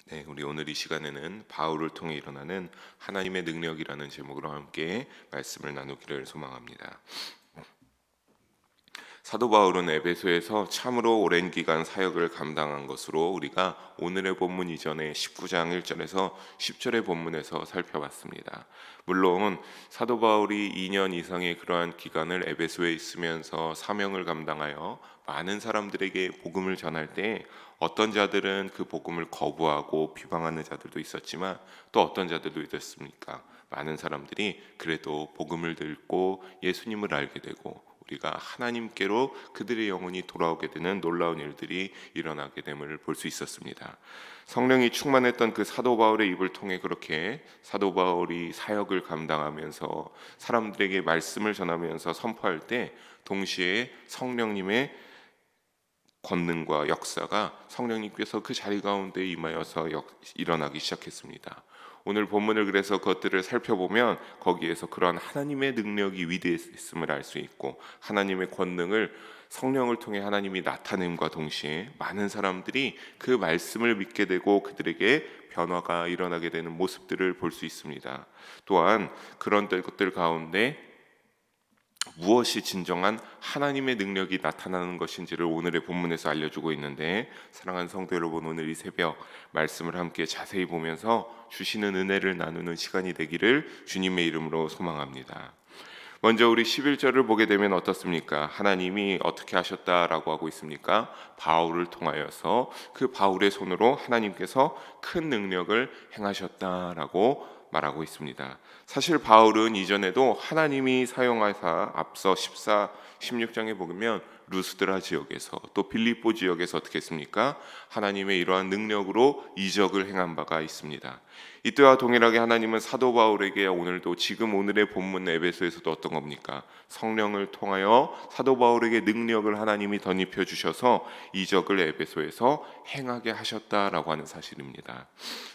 네, 우리 오늘 이 시간에는 바울을 통해 일어나는 하나님의 능력이라는 제목으로 함께 말씀을 나누기를 소망합니다. 사도 바울은 에베소에서 참으로 오랜 기간 사역을 감당한 것으로 우리가 오늘의 본문 이전에 19장 1절에서 10절의 본문에서 살펴봤습니다. 물론 사도 바울이 2년 이상의 그러한 기간을 에베소에 있으면서 사명을 감당하여 많은 사람들에게 복음을 전할 때 어떤 자들은 그 복음을 거부하고 비방하는 자들도 있었지만 또 어떤 자들도 있었습니까? 많은 사람들이 그래도 복음을 듣고 예수님을 알게 되고 우리가 하나님께로 그들의 영혼이 돌아오게 되는 놀라운 일들이 일어나게 됨을 볼 수 있었습니다. 성령이 충만했던 그 사도 바울의 입을 통해 그렇게 사도 바울이 사역을 감당하면서 사람들에게 말씀을 전하면서 선포할 때 동시에 성령님의 권능과 역사가 성령님께서 그 자리 가운데 임하여서 일어나기 시작했습니다. 오늘 본문을 그래서 그것들을 살펴보면 거기에서 그러한 하나님의 능력이 위대했음을 알 수 있고 하나님의 권능을 성령을 통해 하나님이 나타냄과 동시에 많은 사람들이 그 말씀을 믿게 되고 그들에게 변화가 일어나게 되는 모습들을 볼 수 있습니다. 또한 그런 것들 가운데 무엇이 진정한 하나님의 능력이 나타나는 것인지를 오늘의 본문에서 알려주고 있는데, 사랑하는 성도 여러분, 오늘 이 새벽 말씀을 함께 자세히 보면서 주시는 은혜를 나누는 시간이 되기를 주님의 이름으로 소망합니다. 먼저 우리 11절을 보게 되면 어떻습니까? 하나님이 어떻게 하셨다라고 하고 있습니까? 바울을 통하여서 그 바울의 손으로 하나님께서 큰 능력을 행하셨다라고 말하고 있습니다. 사실 바울은 이전에도 하나님이 사용하사 앞서 14, 16장에 보면 루스드라 지역에서 또 빌립보 지역에서 어떻게 했습니까? 하나님의 이러한 능력으로 이적을 행한 바가 있습니다. 이때와 동일하게 하나님은 사도 바울에게 오늘도 지금 오늘의 본문 에베소에서도 어떤 겁니까? 성령을 통하여 사도 바울에게 능력을 하나님이 덧입혀 주셔서 이적을 에베소에서 행하게 하셨다라고 하는 사실입니다.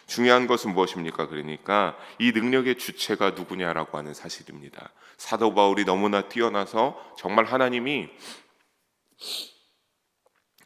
중요한 것은 무엇입니까? 그러니까 이 능력의 주체가 누구냐라고 하는 사실입니다. 사도 바울이 너무나 뛰어나서 정말 하나님이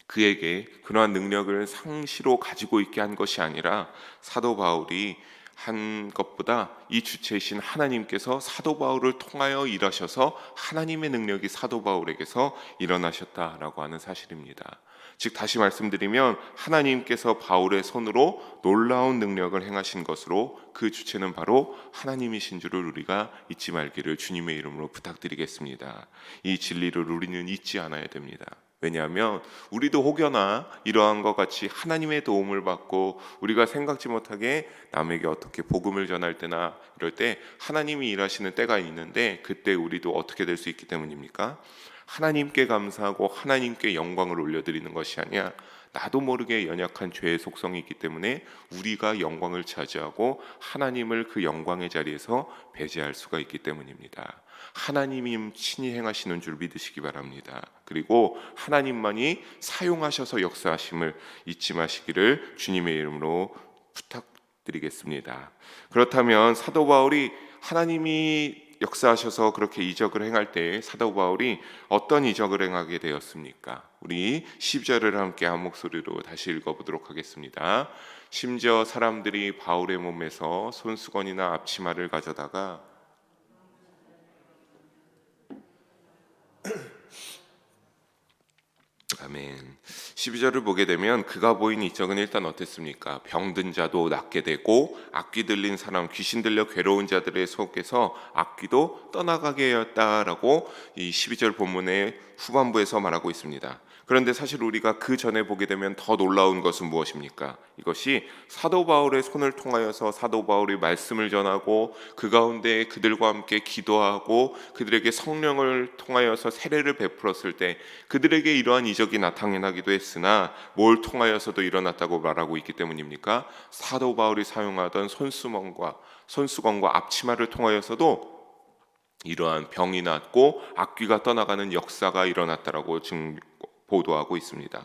그에게 그러한 능력을 상시로 가지고 있게 한 것이 아니라 사도 바울이 한 것보다 이 주체이신 하나님께서 사도 바울을 통하여 일하셔서 하나님의 능력이 사도 바울에게서 일어나셨다라고 하는 사실입니다. 즉 다시 말씀드리면 하나님께서 바울의 손으로 놀라운 능력을 행하신 것으로 그 주체는 바로 하나님이신 줄을 우리가 잊지 말기를 주님의 이름으로 부탁드리겠습니다. 이 진리를 우리는 잊지 않아야 됩니다. 왜냐하면 우리도 혹여나 이러한 것 같이 하나님의 도움을 받고 우리가 생각지 못하게 남에게 어떻게 복음을 전할 때나 이럴 때 하나님이 일하시는 때가 있는데 그때 우리도 어떻게 될 수 있기 때문입니까? 하나님께 감사하고 하나님께 영광을 올려드리는 것이 아니라 나도 모르게 연약한 죄의 속성이 있기 때문에 우리가 영광을 차지하고 하나님을 그 영광의 자리에서 배제할 수가 있기 때문입니다. 하나님이 친히 행하시는 줄 믿으시기 바랍니다. 그리고 하나님만이 사용하셔서 역사하심을 잊지 마시기를 주님의 이름으로 부탁드리겠습니다. 그렇다면 사도 바울이 하나님이 역사하셔서 그렇게 이적을 행할 때 사도 바울이 어떤 이적을 행하게 되었습니까? 우리 10절을 함께 한 목소리로 다시 읽어보도록 하겠습니다. 심지어 사람들이 바울의 몸에서 손수건이나 앞치마를 가져다가 아멘. 12절을 보게 되면 그가 보인 이적은 일단 어땠습니까? 병든 자도 낫게 되고 악귀 들린 사람, 귀신 들려 괴로운 자들의 속에서 악귀도 떠나가게 하였다라고 이 12절 본문의 후반부에서 말하고 있습니다. 그런데 사실 우리가 그 전에 보게 되면 더 놀라운 것은 무엇입니까? 이것이 사도 바울의 손을 통하여서 사도 바울이 말씀을 전하고 그 가운데 그들과 함께 기도하고 그들에게 성령을 통하여서 세례를 베풀었을 때 그들에게 이러한 이적이 나타나기도 했으나 뭘 통하여서도 일어났다고 말하고 있기 때문입니까? 사도 바울이 사용하던 손수건과 앞치마를 통하여서도 이러한 병이 낫고 악귀가 떠나가는 역사가 일어났다라고 지금 보도하고 있습니다.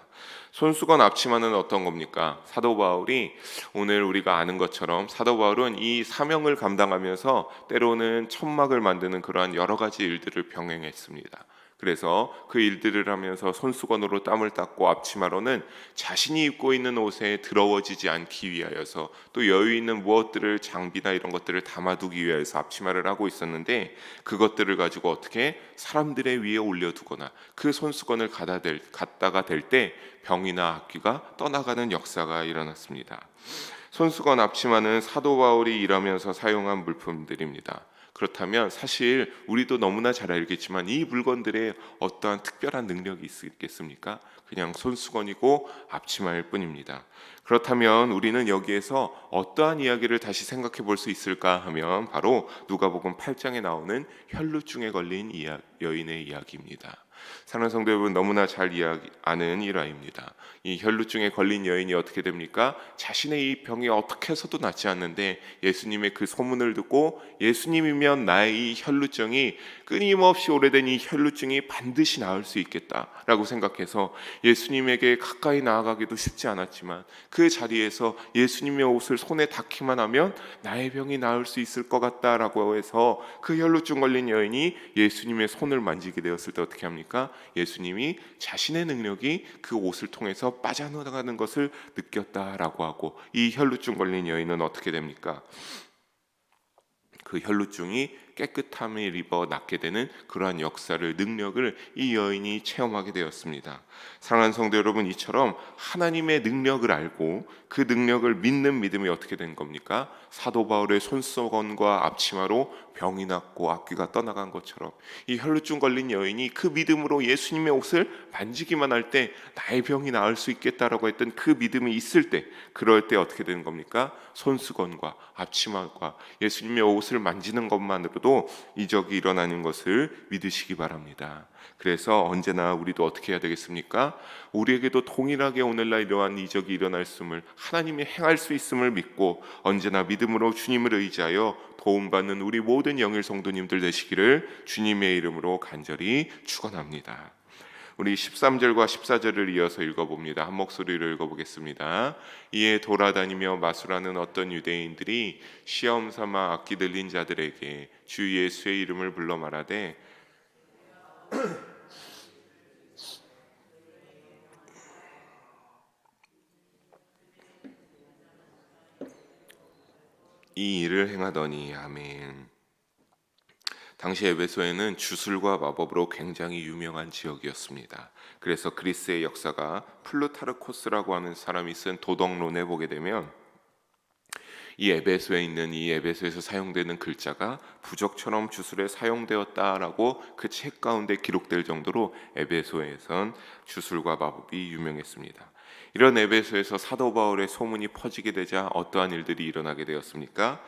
손수건 앞치마는 어떤 겁니까? 사도 바울이 오늘 우리가 아는 것처럼 사도 바울은 이 사명을 감당하면서 때로는 천막을 만드는 그러한 여러 가지 일들을 병행했습니다. 그래서 그 일들을 하면서 손수건으로 땀을 닦고 앞치마로는 자신이 입고 있는 옷에 더러워지지 않기 위하여서 또 여유 있는 무엇들을 장비나 이런 것들을 담아두기 위해서 앞치마를 하고 있었는데, 그것들을 가지고 어떻게 사람들의 위에 올려두거나 그 손수건을 갖다가 댈 때 병이나 악귀가 떠나가는 역사가 일어났습니다. 손수건 앞치마는 사도 바울이 일하면서 사용한 물품들입니다. 그렇다면 사실 우리도 너무나 잘 알겠지만 이 물건들에 어떠한 특별한 능력이 있겠습니까? 그냥 손수건이고 앞치마일 뿐입니다. 그렇다면 우리는 여기에서 어떠한 이야기를 다시 생각해 볼 수 있을까 하면 바로 누가복음 8장에 나오는 혈루증에 걸린 여인의 이야기입니다. 사랑하는 성도 여러분, 너무나 잘 아는 일화입니다. 이 혈루증에 걸린 여인이 어떻게 됩니까? 자신의 이 병이 어떻게 해서도 낫지 않는데 예수님의 그 소문을 듣고 예수님이면 나의 이 혈루증이 끊임없이 오래된 이 혈루증이 반드시 나을 수 있겠다라고 생각해서 예수님에게 가까이 나아가기도 쉽지 않았지만 그 자리에서 예수님의 옷을 손에 닿기만 하면 나의 병이 나을 수 있을 것 같다라고 해서 그 혈루증 걸린 여인이 예수님의 손을 만지게 되었을 때 어떻게 합니까? 예수님이 자신의 능력이 그 옷을 통해서 빠져나가는 것을 느꼈다라고 하고, 이 혈루증 걸린 여인은 어떻게 됩니까? 그 혈루증이 깨끗함에 입어 낫게 되는 그러한 역사를, 능력을 이 여인이 체험하게 되었습니다. 사랑하는 성도 여러분, 이처럼 하나님의 능력을 알고 그 능력을 믿는 믿음이 어떻게 된 겁니까? 사도 바울의 손수건과 앞치마로 병이 낫고 악귀가 떠나간 것처럼 이 혈루증 걸린 여인이 그 믿음으로 예수님의 옷을 만지기만 할 때 나의 병이 나을 수 있겠다라고 했던 그 믿음이 있을 때, 그럴 때 어떻게 되는 겁니까? 손수건과 앞치마과 예수님의 옷을 만지는 것만으로도 이적이 일어나는 것을 믿으시기 바랍니다. 그래서 언제나 우리도 어떻게 해야 되겠습니까? 우리에게도 동일하게 오늘날 이러한 이적이 일어날 수을 하나님이 행할 수 있음을 믿고 언제나 믿음으로 주님을 의지하여 도움받는 우리 모든 영일 성도님들 되시기를 주님의 이름으로 간절히 축원합니다. 우리 13절과 14절을 이어서 읽어봅니다. 한 목소리로 읽어보겠습니다. 이에 돌아다니며 마술하는 어떤 유대인들이 시험 삼아 악기 들린 자들에게 주 예수의 이름을 불러 말하되 이 일을 행하더니. 아멘. 당시 에베소에는 주술과 마법으로 굉장히 유명한 지역이었습니다. 그래서 그리스의 역사가 플루타르코스라고 하는 사람이 쓴 도덕론에 보게 되면 이 에베소에서 사용되는 글자가 부적처럼 주술에 사용되었다라고 그 책 가운데 기록될 정도로 에베소에선 주술과 마법이 유명했습니다. 이런 에베소에서 사도 바울의 소문이 퍼지게 되자 어떠한 일들이 일어나게 되었습니까?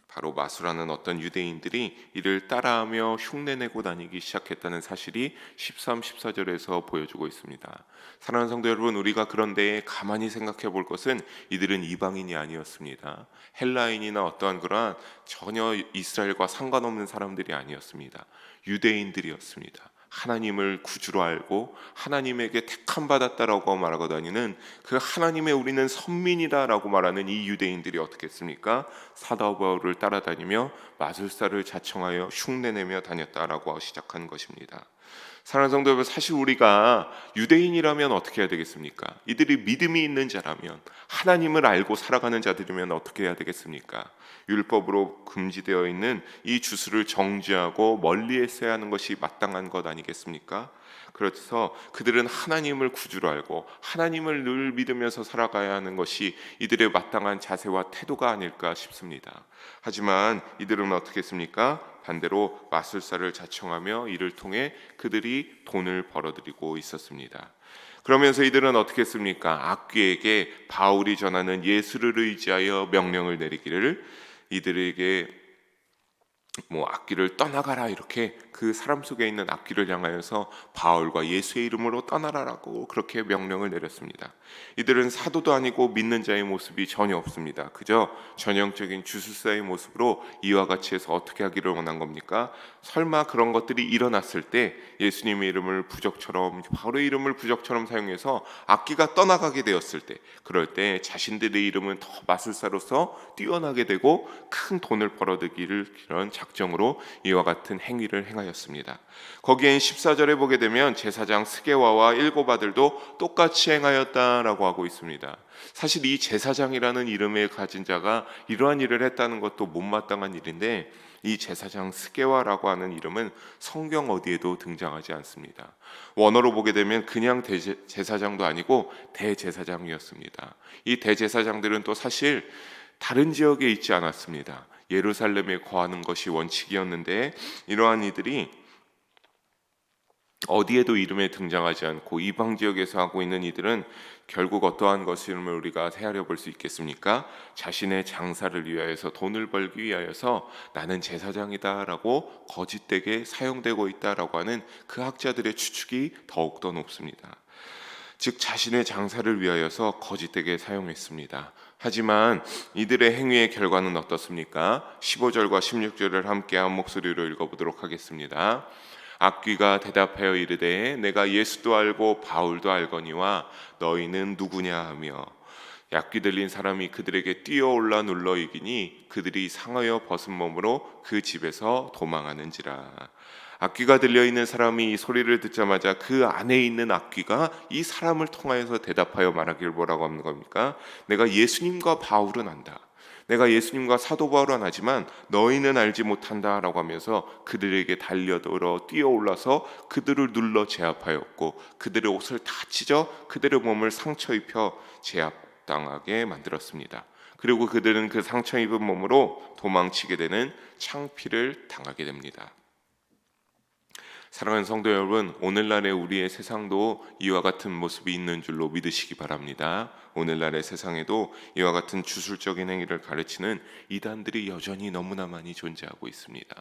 바로 마술하는 어떤 유대인들이 이를 따라하며 흉내내고 다니기 시작했다는 사실이 13, 14절에서 보여주고 있습니다. 사랑하는 성도 여러분, 우리가 그런데 가만히 생각해 볼 것은 이들은 이방인이 아니었습니다. 헬라인이나 어떠한 그러한 전혀 이스라엘과 상관없는 사람들이 아니었습니다. 유대인들이었습니다. 하나님을 구주로 알고 하나님에게 택함 받았다라고 말하고 다니는 그 하나님의 우리는 선민이다라고 말하는 이 유대인들이 어떻게 했습니까? 사도 바울을 따라다니며 마술사를 자청하여 흉내내며 다녔다라고 시작한 것입니다. 사랑하는 성도 여러분, 사실 우리가 유대인이라면 어떻게 해야 되겠습니까? 이들이 믿음이 있는 자라면, 하나님을 알고 살아가는 자들이면 어떻게 해야 되겠습니까? 율법으로 금지되어 있는 이 주술을 정죄하고 멀리했어야 하는 것이 마땅한 것 아니겠습니까? 그래서 그들은 하나님을 구주로 알고 하나님을 늘 믿으면서 살아가야 하는 것이 이들의 마땅한 자세와 태도가 아닐까 싶습니다. 하지만 이들은 어떻게 했습니까? 반대로 마술사를 자청하며 이를 통해 그들이 돈을 벌어들이고 있었습니다. 그러면서 이들은 어떻게 했습니까? 악귀에게 바울이 전하는 예수를 의지하여 명령을 내리기를, 이들에게 악귀를 떠나가라, 이렇게 그 사람 속에 있는 악귀를 향하여서 바울과 예수의 이름으로 떠나라라고 그렇게 명령을 내렸습니다. 이들은 사도도 아니고 믿는 자의 모습이 전혀 없습니다. 그저 전형적인 주술사의 모습으로 이와 같이 해서 어떻게 하기를 원한 겁니까? 설마 그런 것들이 일어났을 때 예수님의 이름을 부적처럼, 바울의 이름을 부적처럼 사용해서 악귀가 떠나가게 되었을 때, 그럴 때 자신들의 이름은 더 마술사로서 뛰어나게 되고 큰 돈을 벌어들이기를 그런 작정으로 이와 같은 행위를 행하였습니다. 거기엔 14절에 보게 되면 제사장 스게와와 일곱 아들도 똑같이 행하였다라고 하고 있습니다. 사실 이 제사장이라는 이름을 가진 자가 이러한 일을 했다는 것도 못마땅한 일인데, 이 제사장 스게와라고 하는 이름은 성경 어디에도 등장하지 않습니다. 원어로 보게 되면 그냥 제사장도 아니고 대제사장이었습니다. 이 대제사장들은 또 사실 다른 지역에 있지 않았습니다. 예루살렘에 거하는 것이 원칙이었는데, 이러한 이들이 어디에도 이름에 등장하지 않고 이방 지역에서 하고 있는 이들은 결국 어떠한 것임을 우리가 헤아려 볼 수 있겠습니까? 자신의 장사를 위하여서, 돈을 벌기 위하여서 나는 제사장이다라고 거짓되게 사용되고 있다라고 하는 그 학자들의 추측이 더욱더 높습니다. 즉 자신의 장사를 위하여서 거짓되게 사용했습니다. 하지만 이들의 행위의 결과는 어떻습니까? 15절과 16절을 함께 한 목소리로 읽어보도록 하겠습니다. 악귀가 대답하여 이르되 내가 예수도 알고 바울도 알거니와 너희는 누구냐 하며, 악귀 들린 사람이 그들에게 뛰어올라 눌러 이기니 그들이 상하여 벗은 몸으로 그 집에서 도망하는지라. 악귀가 들려있는 사람이 이 소리를 듣자마자 그 안에 있는 악귀가 이 사람을 통하여서 대답하여 말하길 뭐라고 하는 겁니까? 내가 예수님과 바울은 안다. 내가 예수님과 사도 바울은 하지만 너희는 알지 못한다라고 하면서 그들에게 달려들어 뛰어올라서 그들을 눌러 제압하였고, 그들의 옷을 다 찢어 그들의 몸을 상처 입혀 제압당하게 만들었습니다. 그리고 그들은 그 상처 입은 몸으로 도망치게 되는 창피를 당하게 됩니다. 사랑하는 성도 여러분, 오늘날의 우리의 세상도 이와 같은 모습이 있는 줄로 믿으시기 바랍니다. 오늘날의 세상에도 이와 같은 주술적인 행위를 가르치는 이단들이 여전히 너무나 많이 존재하고 있습니다.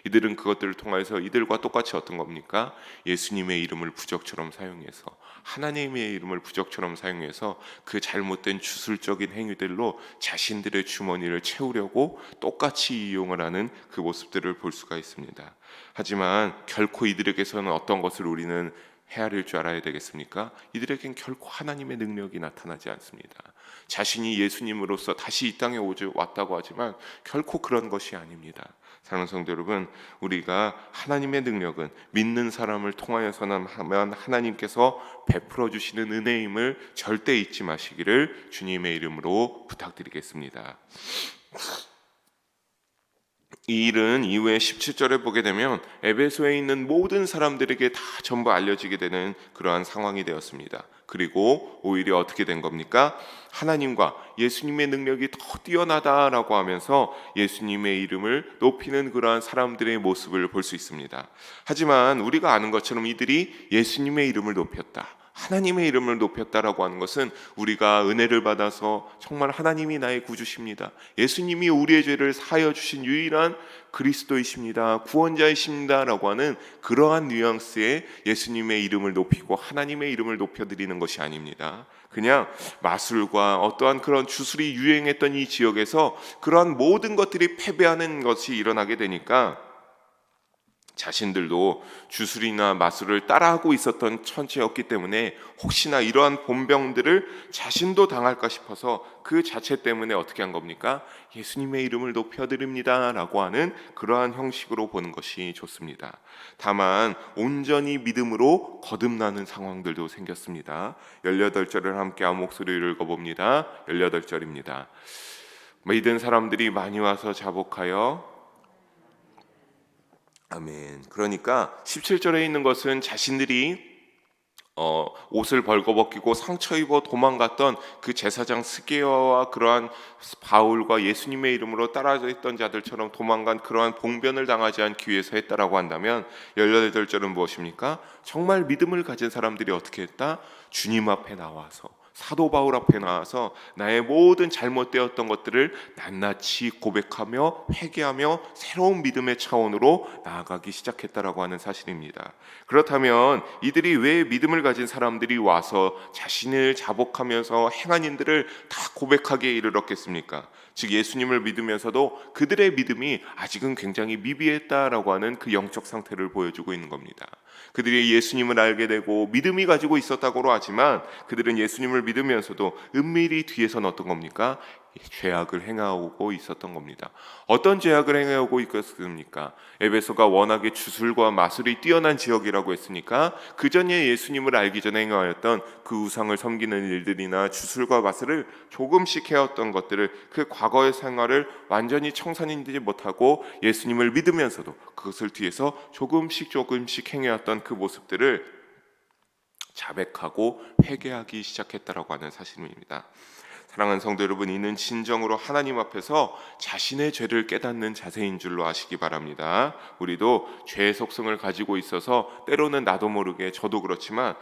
이들은 그것들을 통해서 이들과 똑같이 어떤 겁니까? 예수님의 이름을 부적처럼 사용해서, 하나님의 이름을 부적처럼 사용해서 그 잘못된 주술적인 행위들로 자신들의 주머니를 채우려고 똑같이 이용을 하는 그 모습들을 볼 수가 있습니다. 하지만 결코 이들에게서는 어떤 것을 우리는 헤아릴 줄 알아야 되겠습니까? 이들에겐 결코 하나님의 능력이 나타나지 않습니다. 자신이 예수님으로서 다시 이 땅에 왔다고 하지만 결코 그런 것이 아닙니다. 사랑하는 성도 여러분, 우리가 하나님의 능력은 믿는 사람을 통하여서는 하면 하나님께서 베풀어 주시는 은혜임을 절대 잊지 마시기를 주님의 이름으로 부탁드리겠습니다. 이 일은 이후에 17절에 보게 되면 에베소에 있는 모든 사람들에게 다 전부 알려지게 되는 그러한 상황이 되었습니다. 그리고 오히려 어떻게 된 겁니까? 하나님과 예수님의 능력이 더 뛰어나다라고 하면서 예수님의 이름을 높이는 그러한 사람들의 모습을 볼 수 있습니다. 하지만 우리가 아는 것처럼 이들이 예수님의 이름을 높였다, 하나님의 이름을 높였다라고 하는 것은 우리가 은혜를 받아서 정말 하나님이 나의 구주십니다, 예수님이 우리의 죄를 사하여 주신 유일한 그리스도이십니다, 구원자이십니다 라고 하는 그러한 뉘앙스의 예수님의 이름을 높이고 하나님의 이름을 높여드리는 것이 아닙니다. 그냥 마술과 어떠한 그런 주술이 유행했던 이 지역에서 그러한 모든 것들이 패배하는 것이 일어나게 되니까 자신들도 주술이나 마술을 따라하고 있었던 천체였기 때문에 혹시나 이러한 본병들을 자신도 당할까 싶어서 그 자체 때문에 어떻게 한 겁니까? 예수님의 이름을 높여드립니다 라고 하는 그러한 형식으로 보는 것이 좋습니다. 다만 온전히 믿음으로 거듭나는 상황들도 생겼습니다. 18절을 함께 한 목소리를 읽어봅니다. 18절입니다. 믿은 사람들이 많이 와서 자복하여, 아멘. 그러니까 17절에 있는 것은 자신들이 옷을 벌거벗기고 상처 입어 도망갔던 그 제사장 스게와와 그러한 바울과 예수님의 이름으로 따라져 있던 자들처럼 도망간 그러한 봉변을 당하지 않기 위해서 했다라고 한다면 18절은 무엇입니까? 정말 믿음을 가진 사람들이 어떻게 했다? 주님 앞에 나와서, 사도 바울 앞에 나와서 나의 모든 잘못되었던 것들을 낱낱이 고백하며 회개하며 새로운 믿음의 차원으로 나아가기 시작했다라고 하는 사실입니다. 그렇다면 이들이 왜 믿음을 가진 사람들이 와서 자신을 자복하면서 행한 일들을 다 고백하기에 이르렀겠습니까? 즉 예수님을 믿으면서도 그들의 믿음이 아직은 굉장히 미비했다라고 하는 그 영적 상태를 보여주고 있는 겁니다. 그들이 예수님을 알게 되고 믿음이 가지고 있었다고 하지만 그들은 예수님을 예수님을 믿으면서도 은밀히 뒤에서는 어떤 겁니까? 죄악을 행하고 있었던 겁니다. 어떤 죄악을 행하고 있었습니까? 에베소가 워낙에 주술과 마술이 뛰어난 지역이라고 했으니까 그 전에 예수님을 알기 전에 행하였던 그 우상을 섬기는 일들이나 주술과 마술을 조금씩 해왔던 것들을, 그 과거의 생활을 완전히 청산하지 못하고 예수님을 믿으면서도 그것을 뒤에서 조금씩 행해왔던 그 모습들을 자백하고 회개하기 시작했다라고 하는 사실입니다. 사랑하는 성도 여러분, 이는 진정으로 하나님 앞에서 자신의 죄를 깨닫는 자세인 줄로 아시기 바랍니다. 우리도 죄의 속성을 가지고 있어서 때로는 나도 모르게, 저도 그렇지만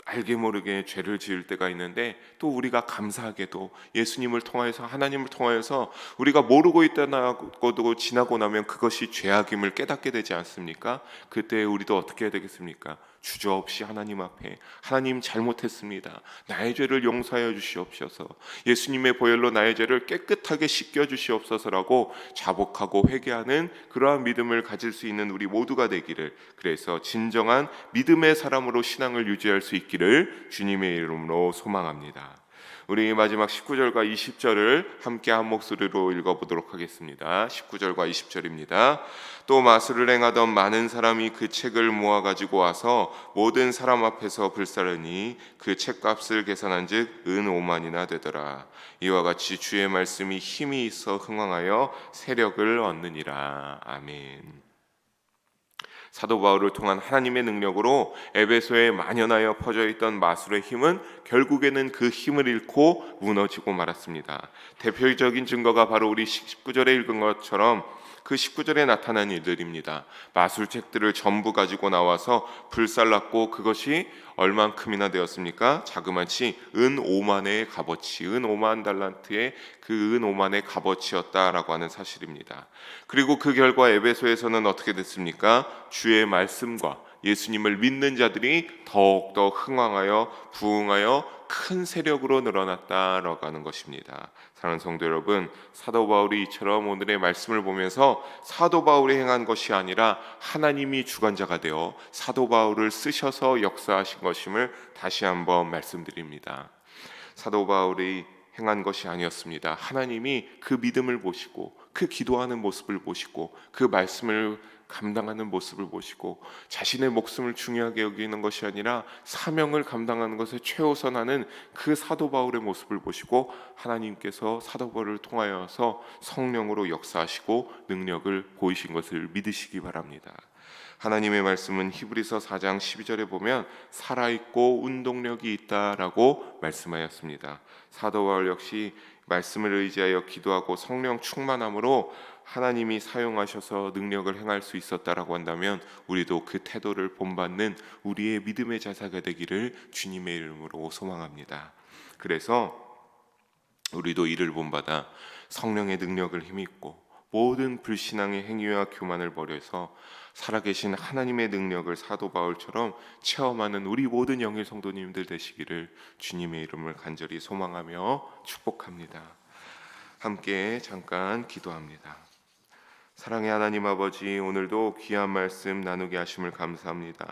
알게 모르게 죄를 지을 때가 있는데, 또 우리가 감사하게도 예수님을 통하여서, 하나님을 통하여서 우리가 모르고 있다고 지나고 나면 그것이 죄악임을 깨닫게 되지 않습니까? 그때 우리도 어떻게 해야 되겠습니까? 주저없이 하나님 앞에, 하나님 잘못했습니다, 나의 죄를 용서하여 주시옵소서, 예수님의 보혈로 나의 죄를 깨끗하게 씻겨 주시옵소서라고 자복하고 회개하는 그러한 믿음을 가질 수 있는 우리 모두가 되기를, 그래서 진정한 믿음의 사람으로 신앙을 유지할 수 있기를 주님의 이름으로 소망합니다. 우리 마지막 19절과 20절을 함께 한 목소리로 읽어보도록 하겠습니다. 19절과 20절입니다. 또 마술을 행하던 많은 사람이 그 책을 모아 가지고 와서 모든 사람 앞에서 불사르니 그 책값을 계산한즉 은 5만이나 되더라. 이와 같이 주의 말씀이 힘이 있어 흥왕하여 세력을 얻느니라. 아멘. 사도 바울을 통한 하나님의 능력으로 에베소에 만연하여 퍼져 있던 마술의 힘은 결국에는 그 힘을 잃고 무너지고 말았습니다. 대표적인 증거가 바로 우리 19절에 읽은 것처럼 그 19절에 나타난 일들입니다. 마술책들을 전부 가지고 나와서 불살랐고, 그것이 얼만큼이나 되었습니까? 자그마치 은 5만의 값어치, 은 5만 달란트의 그 은 5만의 값어치였다라고 하는 사실입니다. 그리고 그 결과 에베소에서는 어떻게 됐습니까? 주의 말씀과 예수님을 믿는 자들이 더욱더 흥왕하여 부흥하여 큰 세력으로 늘어났다라고 하는 것입니다. 사랑하는 성도 여러분, 사도 바울이 이처럼 오늘의 말씀을 보면서 사도 바울이 행한 것이 아니라 하나님이 주관자가 되어 사도 바울을 쓰셔서 역사하신 것임을 다시 한번 말씀드립니다. 사도 바울이 행한 것이 아니었습니다. 하나님이 그 믿음을 보시고, 그 기도하는 모습을 보시고, 그 말씀을 감당하는 모습을 보시고, 자신의 목숨을 중요하게 여기는 것이 아니라 사명을 감당하는 것에 최우선하는 그 사도 바울의 모습을 보시고, 하나님께서 사도 바울을 통하여서 성령으로 역사하시고 능력을 보이신 것을 믿으시기 바랍니다. 하나님의 말씀은 히브리서 4장 12절에 보면 살아있고 운동력이 있다라고 말씀하였습니다. 사도 바울 역시 말씀을 의지하여 기도하고 성령 충만함으로 하나님이 사용하셔서 능력을 행할 수 있었다라고 한다면, 우리도 그 태도를 본받는 우리의 믿음의 자세가 되기를 주님의 이름으로 소망합니다. 그래서 우리도 이를 본받아 성령의 능력을 힘입고 모든 불신앙의 행위와 교만을 버려서 살아계신 하나님의 능력을 사도 바울처럼 체험하는 우리 모든 영의 성도님들 되시기를 주님의 이름을 간절히 소망하며 축복합니다. 함께 잠깐 기도합니다. 사랑의 하나님 아버지, 오늘도 귀한 말씀 나누게 하심을 감사합니다.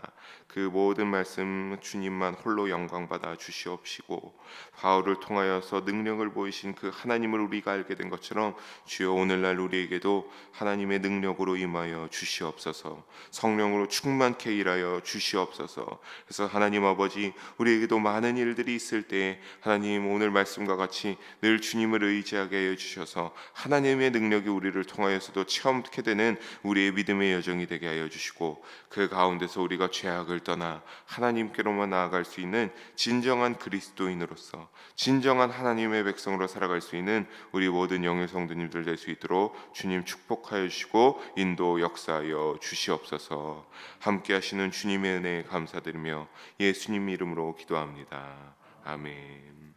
그 모든 말씀 주님만 홀로 영광받아 주시옵시고, 바울을 통하여서 능력을 보이신 그 하나님을 우리가 알게 된 것처럼 주여 오늘날 우리에게도 하나님의 능력으로 임하여 주시옵소서, 성령으로 충만케 일하여 주시옵소서. 그래서 하나님 아버지, 우리에게도 많은 일들이 있을 때 하나님 오늘 말씀과 같이 늘 주님을 의지하게 하여 주셔서 하나님의 능력이 우리를 통하여서도 체험케 되는 우리의 믿음의 여정이 되게 하여 주시고, 그 가운데서 우리가 죄악을 떠나 하나님께로만 나아갈 수 있는 진정한 그리스도인으로서, 진정한 하나님의 백성으로 살아갈 수 있는 우리 모든 영의 성도님들 될 수 있도록 주님 축복하여 주시고 인도 역사하여 주시옵소서. 함께 하시는 주님의 은혜에 감사드리며 예수님 이름으로 기도합니다. 아멘.